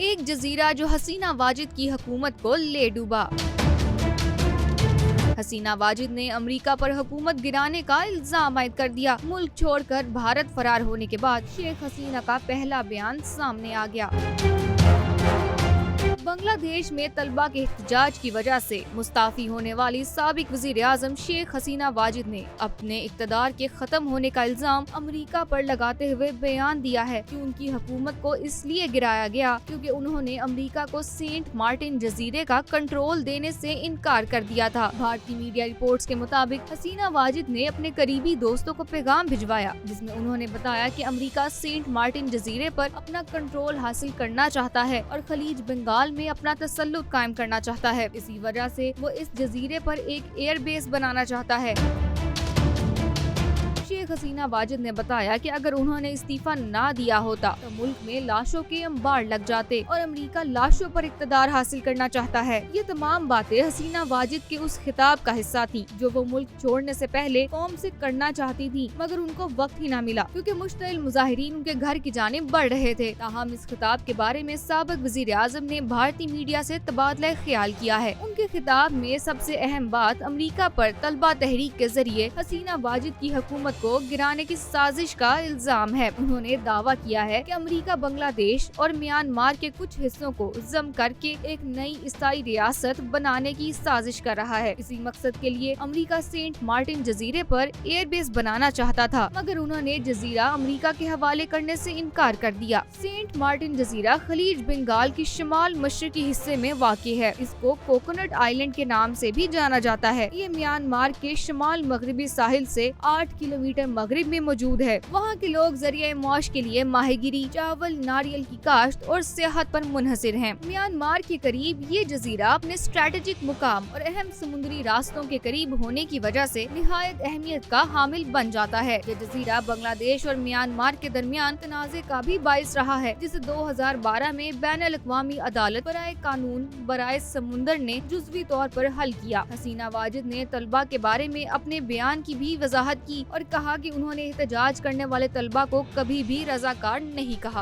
ایک جزیرہ جو حسینہ واجد کی حکومت کو لے ڈوبا۔ حسینہ واجد نے امریکہ پر حکومت گرانے کا الزام عائد کر دیا۔ ملک چھوڑ کر بھارت فرار ہونے کے بعد شیخ حسینہ کا پہلا بیان سامنے آ گیا۔ بنگلہ دیش میں طلبہ کے احتجاج کی وجہ سے مستعفی ہونے والی سابق وزیر اعظم شیخ حسینہ واجد نے اپنے اقتدار کے ختم ہونے کا الزام امریکہ پر لگاتے ہوئے بیان دیا ہے کہ ان کی حکومت کو اس لیے گرایا گیا کیونکہ انہوں نے امریکہ کو سینٹ مارٹن جزیرے کا کنٹرول دینے سے انکار کر دیا تھا۔ بھارتی میڈیا رپورٹس کے مطابق حسینہ واجد نے اپنے قریبی دوستوں کو پیغام بھجوایا جس میں انہوں نے بتایا کہ امریکہ سینٹ مارٹن جزیرے پر اپنا کنٹرول حاصل کرنا چاہتا ہے اور خلیج بنگال میں اپنا تسلط قائم کرنا چاہتا ہے۔ اسی وجہ سے وہ اس جزیرے پر ایک ایئر بیس بنانا چاہتا ہے۔ شیخ حسینہ واجد نے بتایا کہ اگر انہوں نے استعفیٰ نہ دیا ہوتا تو ملک میں لاشوں کے انبار لگ جاتے اور امریکہ لاشوں پر اقتدار حاصل کرنا چاہتا ہے۔ یہ تمام باتیں حسینہ واجد کے اس خطاب کا حصہ تھی جو وہ ملک چھوڑنے سے پہلے قوم سے کرنا چاہتی تھی مگر ان کو وقت ہی نہ ملا کیونکہ مشتعل مظاہرین ان کے گھر کی جانب بڑھ رہے تھے۔ تاہم اس خطاب کے بارے میں سابق وزیر اعظم نے بھارتی میڈیا سے تبادلہ خیال کیا ہے۔ ان کے خطاب میں سب سے اہم بات امریکہ پر طلبہ تحریک کے ذریعے حسینہ واجد کی حکومت کو گرانے کی سازش کا الزام ہے۔ انہوں نے دعویٰ کیا ہے کہ امریکہ بنگلہ دیش اور میانمار کے کچھ حصوں کو ضم کر کے ایک نئی عیسائی ریاست بنانے کی سازش کر رہا ہے۔ اسی مقصد کے لیے امریکہ سینٹ مارٹن جزیرے پر ایئر بیس بنانا چاہتا تھا مگر انہوں نے جزیرہ امریکہ کے حوالے کرنے سے انکار کر دیا۔ سینٹ مارٹن جزیرہ خلیج بنگال کے شمال مشرقی حصے میں واقع ہے۔ اس کو کوکونٹ آئلینڈ کے نام سے بھی جانا جاتا ہے۔ یہ میانمار کے شمال مغربی ساحل سے 8 کلومیٹر مغرب میں موجود ہے۔ وہاں کے لوگ ذریعہ معاش کے لیے ماہی گیری، چاول، ناریل کی کاشت اور سیاحت پر منحصر ہیں۔ میانمار کے قریب یہ جزیرہ اپنے اسٹریٹجک مقام اور اہم سمندری راستوں کے قریب ہونے کی وجہ سے نہایت اہمیت کا حامل بن جاتا ہے۔ یہ جزیرہ بنگلہ دیش اور میانمار کے درمیان تنازع کا بھی باعث رہا ہے جسے 2012 میں بین الاقوامی عدالت برائے قانون برائے سمندر نے جزوی طور پر حل کیا۔ حسینہ واجد نے طلبہ کے بارے میں اپنے بیان کی بھی وضاحت کی اور کہا کہ انہوں نے احتجاج کرنے والے طلبہ کو کبھی بھی رضاکار نہیں کہا۔